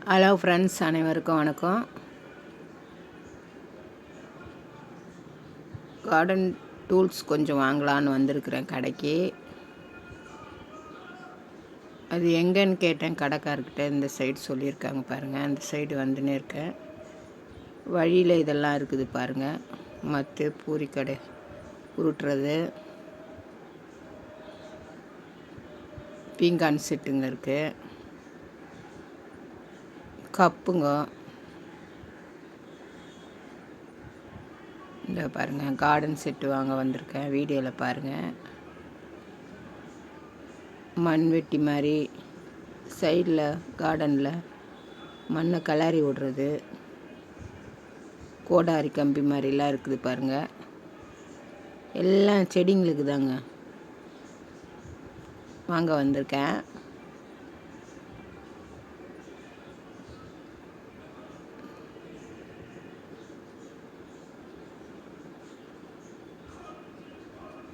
Hello friends, அனைவருக்கும் வணக்கம். Garden tools கொஞ்சம் வாங்கலான்னு வந்திருக்கிறேன் கடைக்கு. அது எங்கேன்னு கேட்டேன் கடைக்காரர்கிட்ட. இந்த சைடு சொல்லியிருக்காங்க பாருங்கள். அந்த சைடு வந்துன்னே இருக்கேன். வழியில் இதெல்லாம் இருக்குது பாருங்கள். மற்ற பூரிக்கடை உருட்டுறது, பீங்கான் செட்டுங்க இருக்குது, கப்புங்க. இந்த பாருங்கள், கார்டன் செட்டு வாங்க வந்திருக்கேன். வீடியோவில் பாருங்கள். மண்வெட்டி மாதிரி சைடில் கார்டனில் மண்ணை கிளறி விடுறது, கோடாரி கம்பி மாதிரிலாம் இருக்குது பாருங்கள். எல்லாம் செடிங்களுக்கு தாங்க வாங்க வந்திருக்கேன்.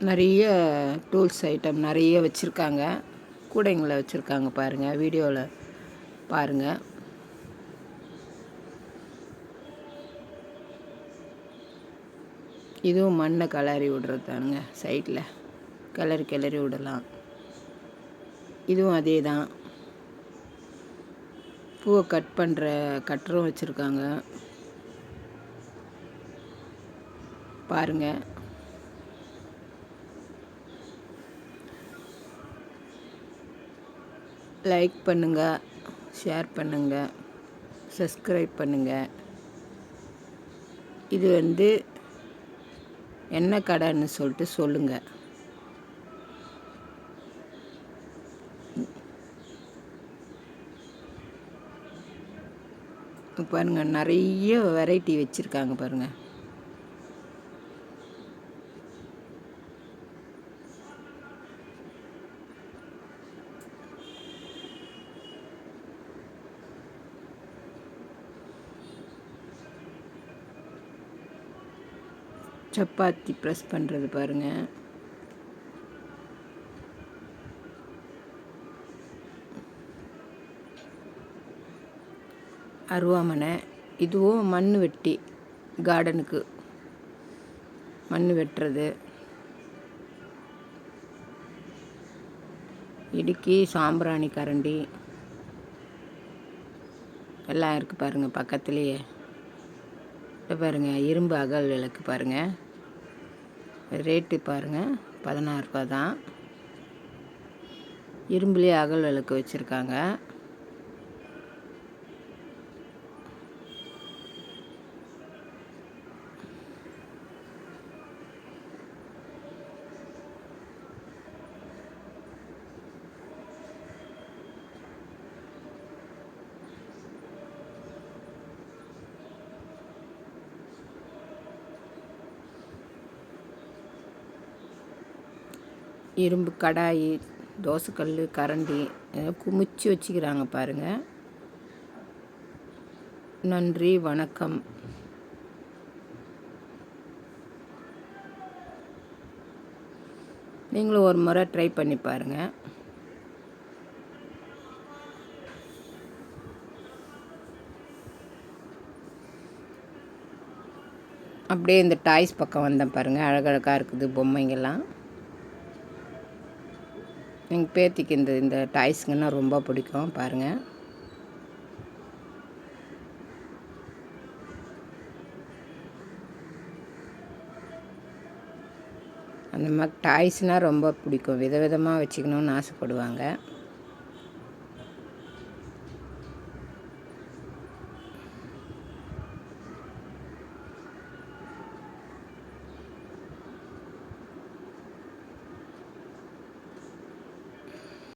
நிறைய டூல்ஸ் ஐட்டம் நிறைய வச்சுருக்காங்க. கூடைங்களை வச்சுருக்காங்க பாருங்கள். வீடியோவில் பாருங்கள். இதுவும் மண்ணை கிளறி விடுறது தானுங்க. சைடில் கிளறி விடலாம். இதுவும் அதே தான். பூவை கட் பண்ணுற கட்டரும் வச்சுருக்காங்க பாருங்கள். லைக் பண்ணுங்கள், ஷேர் பண்ணுங்கள், சப்ஸ்கிரைப் பண்ணுங்கள். இது என்ன கடைன்னு சொல்லிட்டு சொல்லுங்கள். பாருங்கள், நிறைய வெரைட்டி வச்சுருக்காங்க பாருங்கள். சப்பாத்தி ப்ரெஸ் பண்ணுறது பாருங்கள். அருவாமனை. இதுவும் மண் வெட்டி, கார்டனுக்கு மண் வெட்டுறது. இடுக்கி, சாம்பிராணி கரண்டி எல்லாம் இருக்குது பாருங்கள். பக்கத்துலேயே பாருங்கள், இரும்பு அகல் விளக்கு பாருங்கள். ரேட்டு பாருங்கள், 16 ரூபா தான். இரும்புலேயே அகல் விளக்கு வச்சுருக்காங்க. இரும்பு கடாயி, தோசைக்கல், கரண்டி குமிச்சு வச்சுக்கிறாங்க பாருங்கள். நன்றி, வணக்கம். நீங்களும் ஒரு முறை ட்ரை பண்ணி பாருங்கள். அப்படியே இந்த டாய்ஸ் பக்கம் வந்தேன் பாருங்கள். அழகழகாக இருக்குது பொம்மைங்கள்லாம். எங்கள் பேத்திக்கு இந்த டாய்ஸுங்கன்னா ரொம்ப பிடிக்கும் பாருங்கள். அந்த மாதிரி டாய்ஸ்னால் ரொம்ப பிடிக்கும். விதவிதமாக வச்சுக்கணுன்னு ஆசைப்படுவாங்க.